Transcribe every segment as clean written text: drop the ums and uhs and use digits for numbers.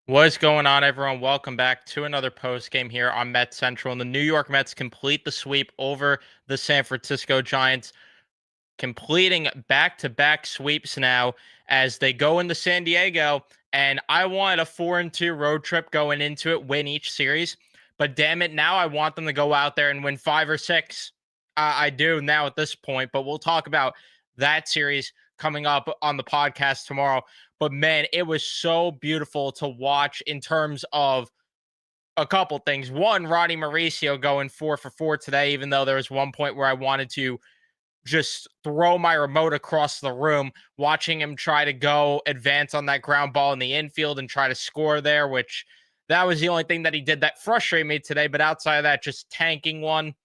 What's going on, everyone? Welcome back to another post game here on Mets Central. And the New York Mets complete the sweep over the San Francisco Giants, completing back-to-back sweeps now as they go into San Diego. And I wanted a 4-2 road trip going into it, win each series. But damn it, now I want them to go out there and win 5 or 6. I do now at this point, but we'll talk about that series coming up on the podcast tomorrow. But man, it was so beautiful to watch in terms of a couple things. One, Ronnie Mauricio going 4 for 4 today, even though there was one point where I wanted to just throw my remote across the room, watching him try to go advance on that ground ball in the infield and try to score there, which that was the only thing that he did that frustrated me today. But outside of that, just tanking one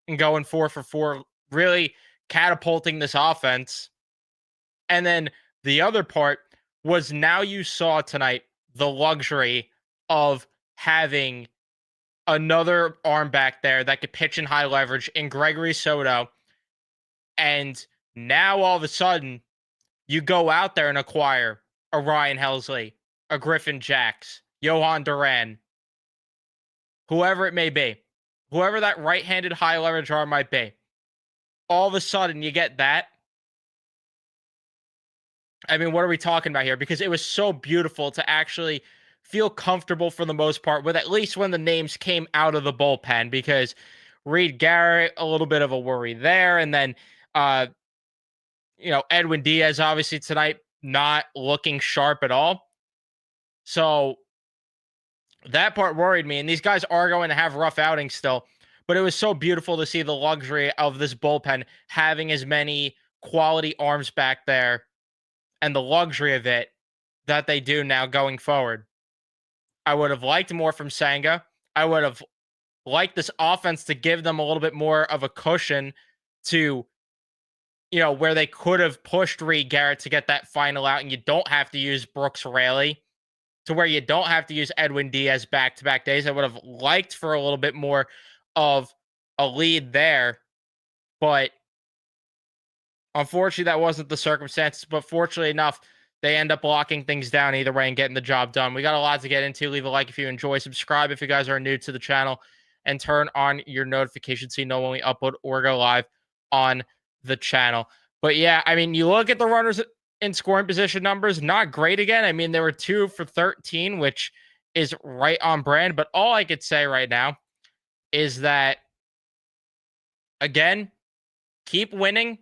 and going 4 for 4, really catapulting this offense. And then the other part was now you saw tonight the luxury of having another arm back there that could pitch in high leverage in Gregory Soto. And now all of a sudden, you go out there and acquire a Ryan Helsley, a Griffin Jacks, Johan Duran, whoever it may be, whoever that right-handed high leverage arm might be. All of a sudden, you get that. I mean, what are we talking about here? Because it was so beautiful to actually feel comfortable for the most part with at least when the names came out of the bullpen, because Reed Garrett, a little bit of a worry there. And then, Edwin Diaz, obviously tonight, not looking sharp at all. So that part worried me. And these guys are going to have rough outings still. But it was so beautiful to see the luxury of this bullpen having as many quality arms back there and the luxury of it that they do now going forward. I would have liked more from Senga. I would have liked this offense to give them a little bit more of a cushion to, where they could have pushed Reed Garrett to get that final out, and you don't have to use Brooks Raley, to where you don't have to use Edwin Diaz back-to-back days. I would have liked for a little bit more of a lead there, but unfortunately, that wasn't the circumstances. But fortunately enough, they end up locking things down either way and getting the job done. We got a lot to get into. Leave a like if you enjoy. Subscribe if you guys are new to the channel. And turn on your notifications so you know when we upload or go live on the channel. But yeah, I mean, you look at the runners in scoring position numbers, not great again. I mean, they were 2 for 13, which is right on brand. But all I could say right now is that, again, keep winning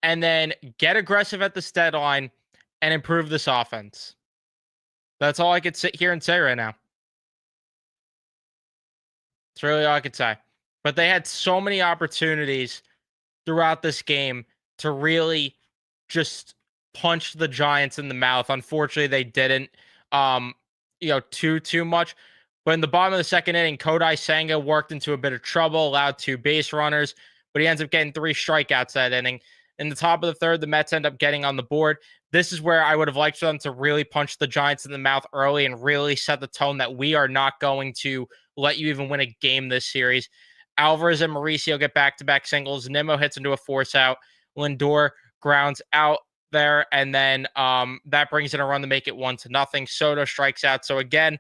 and then get aggressive at the deadline and improve this offense. That's all I could sit here and say right now. That's really all I could say. But they had so many opportunities throughout this game to really just punch the Giants in the mouth. Unfortunately, they didn't, too much. But in the bottom of the second inning, Kodai Senga worked into a bit of trouble, allowed 2 base runners, but he ends up getting 3 strikeouts that inning. In the top of the third, the Mets end up getting on the board. This is where I would have liked for them to really punch the Giants in the mouth early and really set the tone that we are not going to let you even win a game this series. Alvarez and Mauricio get back-to-back singles. Nimmo hits into a force out. Lindor grounds out there, and then that brings in a run to make it 1-0. Soto strikes out. So again,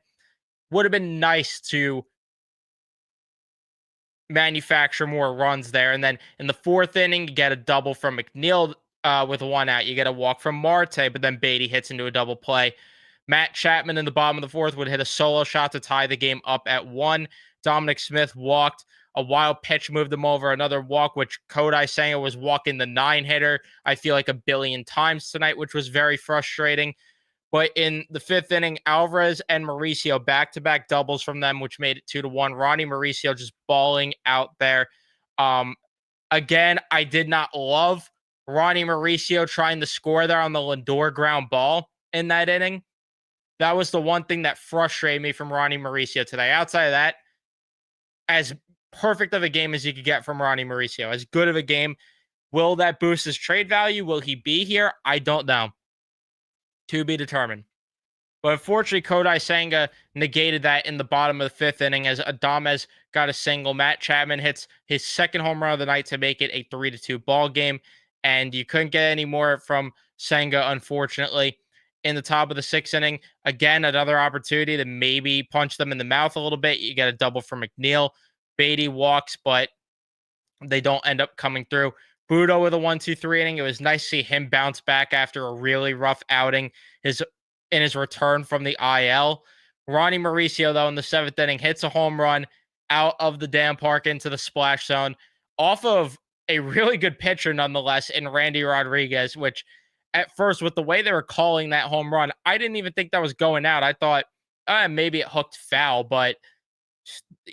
would have been nice to manufacture more runs there. And then in the fourth inning, you get a double from McNeil with 1 out. You get a walk from Marte, but then Beatty hits into a double play. Matt Chapman in the bottom of the fourth would hit a solo shot to tie the game up at 1. Dominic Smith walked. A wild pitch moved them over. Another walk, which Kodai Senga was walking the 9-hitter, I feel like, a billion times tonight, which was very frustrating. But in the fifth inning, Alvarez and Mauricio back-to-back doubles from them, which made it 2-1. Ronnie Mauricio just balling out there. Again, I did not love Ronnie Mauricio trying to score there on the Lindor ground ball in that inning. That was the one thing that frustrated me from Ronnie Mauricio today. Outside of that, as perfect of a game as you could get from Ronnie Mauricio, as good of a game. Will that boost his trade value? Will he be here? I don't know. To be determined. But unfortunately, Kodai Senga negated that in the bottom of the fifth inning as Adames got a single. Matt Chapman hits his second home run of the night to make it a 3-2 ball game. And you couldn't get any more from Senga, unfortunately. in the top of the 6th inning. Again, another opportunity to maybe punch them in the mouth a little bit. You get a double from McNeil. Beatty walks, but they don't end up coming through. Budo with a 1-2-3 inning. It was nice to see him bounce back after a really rough outing in his return from the IL. Ronnie Mauricio, though, in the 7th inning, hits a home run out of the damn park into the splash zone off of a really good pitcher, nonetheless, in Randy Rodriguez, which at first, with the way they were calling that home run, I didn't even think that was going out. I thought maybe it hooked foul, but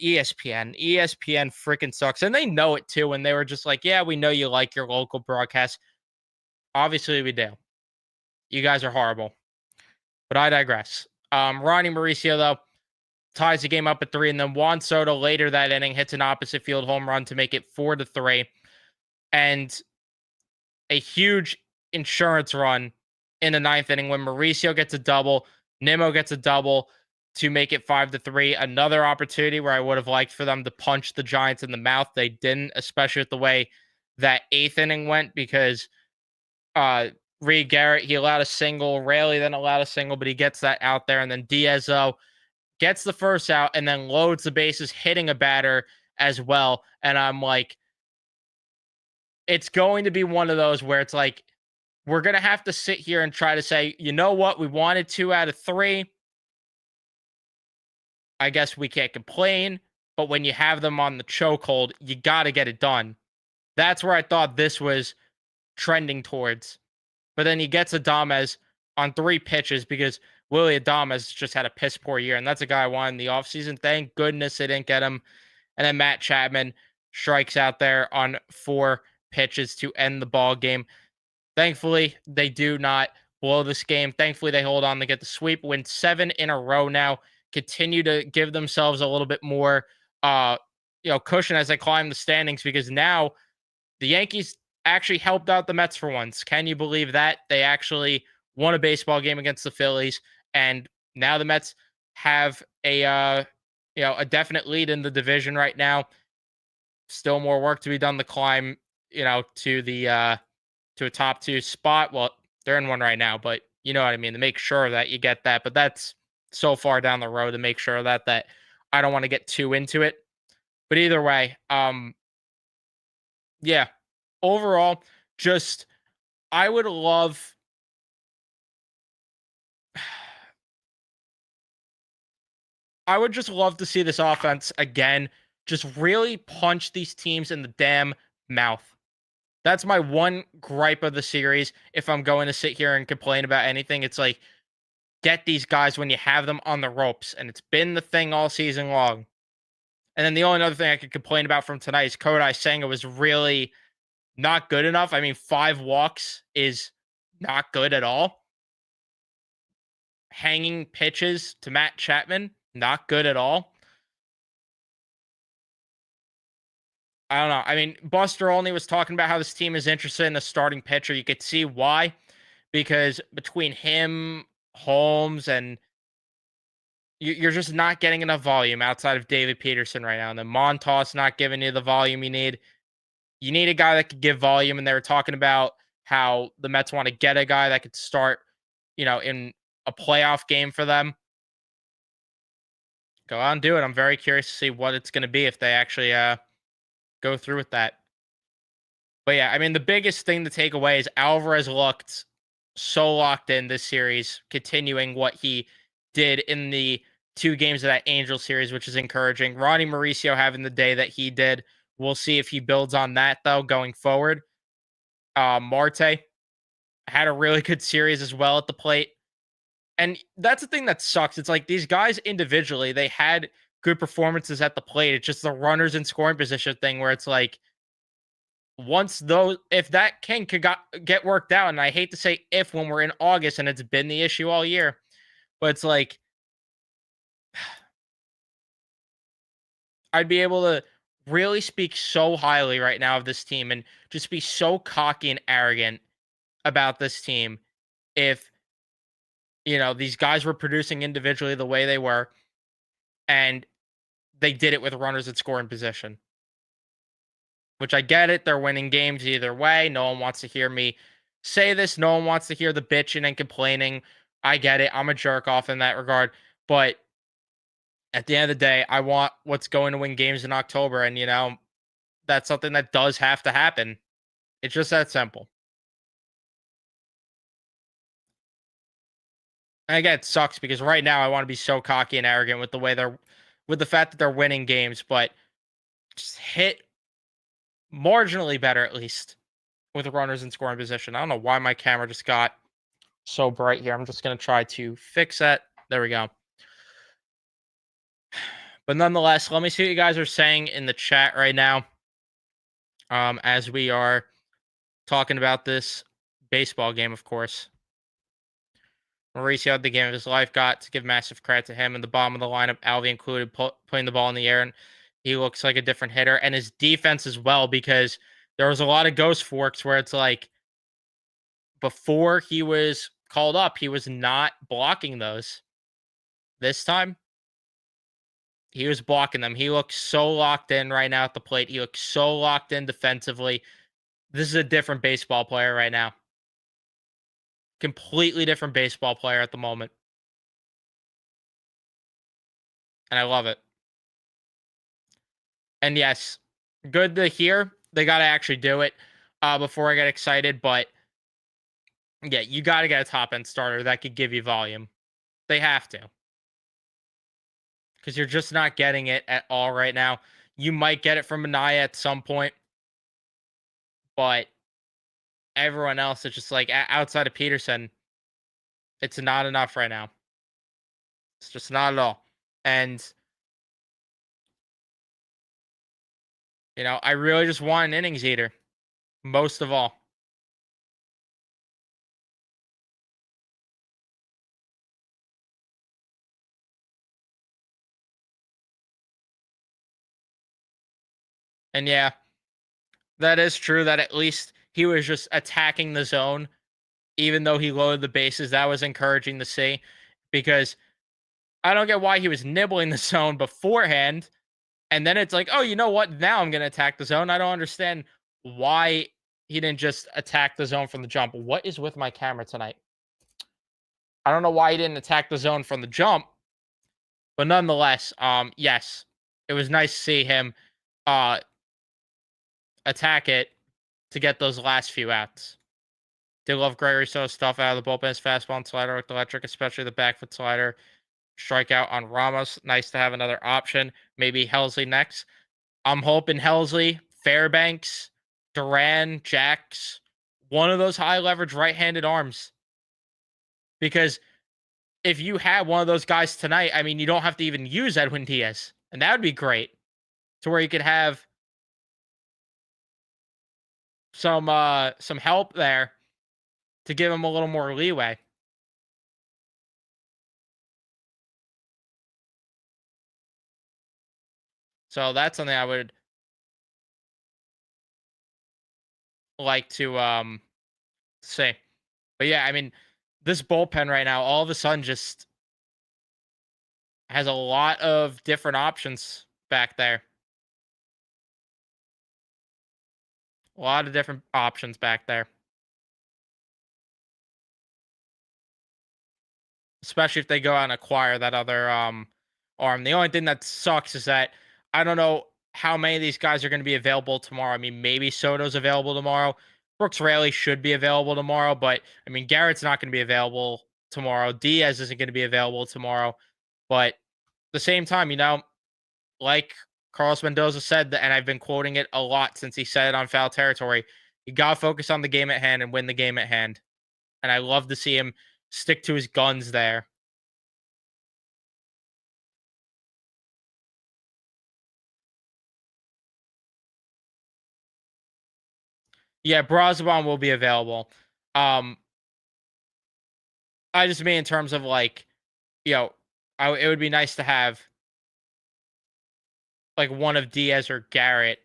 ESPN freaking sucks. And they know it too. And they were just like, yeah, we know you like your local broadcast. Obviously, we do. You guys are horrible. But I digress. Ronnie Mauricio, though, ties the game up at 3. And then Juan Soto later that inning hits an opposite field home run to make it 4-3. And a huge insurance run in the 9th inning when Mauricio gets a double, Nimmo gets a double to make it 5-3. Another opportunity where I would have liked for them to punch the Giants in the mouth. They didn't, especially with the way that 8th inning went, because Reed Garrett, he allowed a single, Raley then allowed a single, but he gets that out there. And then Diaz, though, gets the first out and then loads the bases, hitting a batter as well. And I'm like, it's going to be one of those where it's like, we're going to have to sit here and try to say, you know what? We wanted 2 out of 3. I guess we can't complain. But when you have them on the chokehold, you got to get it done. That's where I thought this was trending towards. But then he gets Adames on 3 pitches because Willie Adames just had a piss poor year. And that's a guy I wanted in the offseason. Thank goodness they didn't get him. And then Matt Chapman strikes out there on 4 pitches to end the ball game. Thankfully, they do not blow this game. Thankfully, they hold on to get the sweep, win 7 in a row now, continue to give themselves a little bit more cushion as they climb the standings, because now the Yankees actually helped out the Mets for once. Can you believe that? They actually won a baseball game against the Phillies, and now the Mets have a definite lead in the division right now. Still more work to be done to climb, to a top 2 spot. Well, they're in one right now, but you know what I mean, to make sure that you get that. But that's so far down the road to make sure that I don't want to get too into it. But either way, yeah, overall, just I would just love to see this offense again just really punch these teams in the damn mouth. That's my one gripe of the series. If I'm going to sit here and complain about anything, it's like, get these guys when you have them on the ropes. And it's been the thing all season long. And then the only other thing I could complain about from tonight is Kodai Senga was really not good enough. I mean, 5 walks is not good at all. Hanging pitches to Matt Chapman, not good at all. I don't know. I mean, Buster Olney was talking about how this team is interested in a starting pitcher. You could see why, because between him, Holmes, and you're just not getting enough volume outside of David Peterson right now. And then Montas not giving you the volume you need. You need a guy that could give volume. And they were talking about how the Mets want to get a guy that could start, in a playoff game for them. Go out and do it. I'm very curious to see what it's going to be if they actually go through with that. But yeah, I mean, the biggest thing to take away is Alvarez looked so locked in this series, continuing what he did in the 2 games of that Angel series, which is encouraging. Ronnie Mauricio having the day that he did. We'll see if he builds on that, though, going forward. Marte had a really good series as well at the plate. And that's the thing that sucks. It's like these guys individually, they had good performances at the plate. It's just the runners in scoring position thing where it's like, if that could get worked out, and I hate to say if when we're in August and it's been the issue all year, but it's like, I'd be able to really speak so highly right now of this team and just be so cocky and arrogant about this team if, these guys were producing individually the way they were and they did it with runners at scoring position. Which I get it. They're winning games either way. No one wants to hear me say this. No one wants to hear the bitching and complaining I get it. I'm a jerk off in that regard. But at the end of the day, I want what's going to win games in October. And, that's something that does have to happen. It's just that simple. And again, it sucks because right now I want to be so cocky and arrogant with the way with the fact that they're winning games, but just hit marginally better at least with runners in scoring position. I don't know why my camera just got so bright here. I'm just going to try to fix that. There we go. But nonetheless, let me see what you guys are saying in the chat right now. As we are talking about this baseball game, of course. Mauricio had the game of his life. Got to give massive credit to him. In the bottom of the lineup, Alvey included, putting the ball in the air, and he looks like a different hitter. And his defense as well, because there was a lot of ghost forks where it's like before he was called up, he was not blocking those. This time, he was blocking them. He looks so locked in right now at the plate. He looks so locked in defensively. This is a different baseball player right now. Completely different baseball player at the moment. And I love it. And yes, good to hear. They got to actually do it before I get excited. But yeah, you got to get a top end starter that could give you volume. They have to. Because you're just not getting it at all right now. You might get it from Anaya at some point. But everyone else is just like outside of Peterson, it's not enough right now. It's just not at all. And, I really just want an innings eater. Most of all. And yeah, that is true that at least he was just attacking the zone, even though he loaded the bases. That was encouraging to see because I don't get why he was nibbling the zone beforehand. And then it's like, oh, you know what? Now I'm going to attack the zone. I don't understand why he didn't just attack the zone from the jump. What is with my camera tonight? I don't know why he didn't attack the zone from the jump. But nonetheless, yes, it was nice to see him uh, attack it to get those last few outs. Did love Gregory Soto's stuff out of the bullpen. His fastball and slider looked electric, especially the back foot slider. Strikeout on Ramos. Nice to have another option. Maybe Helsley next. I'm hoping Helsley, Fairbanks, Duran, Jax, one of those high leverage right-handed arms. Because if you had one of those guys tonight, I mean, you don't have to even use Edwin Diaz. And that would be great. To where you could have some help there to give him a little more leeway. So that's something I would like to say. But yeah, I mean, this bullpen right now, all of a sudden just has a lot of different options back there. A lot of different options back there. Especially if they go out and acquire that other arm. The only thing that sucks is that I don't know how many of these guys are going to be available tomorrow. I mean, maybe Soto's available tomorrow. Brooks Raley should be available tomorrow, but I mean, Garrett's not going to be available tomorrow. Diaz isn't going to be available tomorrow. But at the same time, like Carlos Mendoza said, and I've been quoting it a lot since he said it on Foul Territory, you got to focus on the game at hand and win the game at hand. And I love to see him stick to his guns there. Yeah, Brazoban will be available. I just mean in terms of like, it would be nice to have like one of Diaz or Garrett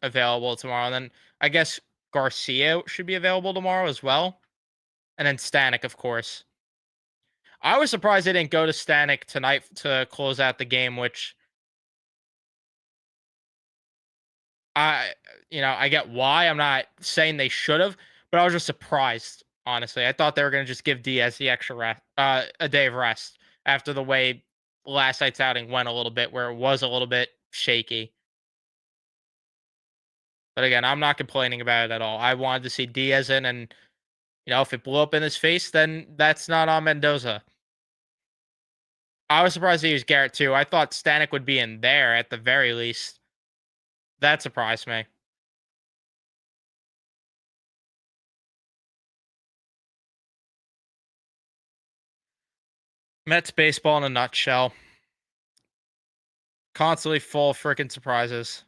available tomorrow. And then I guess Garcia should be available tomorrow as well. And then Stanek, of course. I was surprised they didn't go to Stanek tonight to close out the game, which I get why. I'm not saying they should have, but I was just surprised Honestly, I thought they were going to just give Diaz the extra rest, a day of rest after the way last night's outing went a little bit, where it was a little bit shaky. But again, I'm not complaining about it at all. I wanted to see Diaz in, and if it blew up in his face, then that's not on Mendoza. I was surprised he used Garrett too. I thought Stanek would be in there at the very least. That surprised me. Mets baseball in a nutshell. Constantly full of freaking surprises.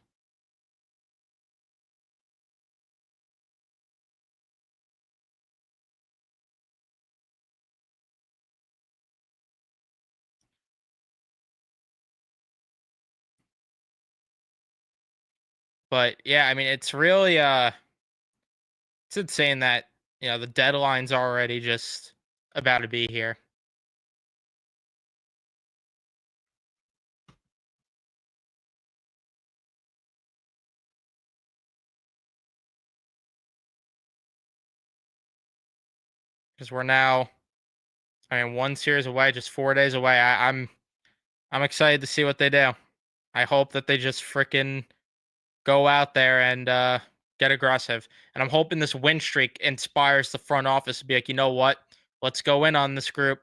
But yeah, I mean, it's really it's insane that the deadline's already just about to be here. Because we're now, I mean, one series away, just 4 days away. I'm excited to see what they do. I hope that they just freaking go out there and get aggressive. And I'm hoping this win streak inspires the front office to be like, you know what? Let's go in on this group.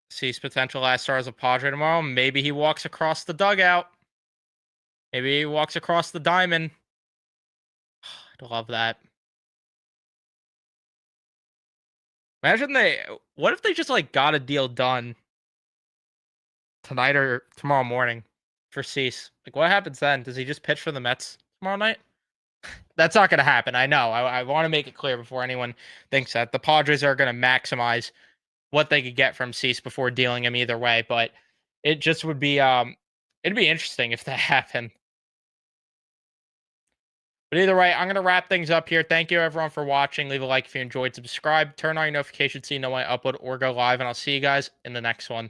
Sees potential last star as a Padre tomorrow. Maybe he walks across the dugout. Maybe he walks across the diamond. I'd love that. Imagine what if they just like got a deal done tonight or tomorrow morning for Cease? Like, what happens then? Does he just pitch for the Mets tomorrow night? That's not going to happen. I know. I want to make it clear before anyone thinks that the Padres are going to maximize what they could get from Cease before dealing him either way. But it just would be it'd be interesting if that happened. But either way, I'm going to wrap things up here. Thank you, everyone, for watching. Leave a like if you enjoyed. Subscribe. Turn on your notifications so you know when I upload or go live. And I'll see you guys in the next one.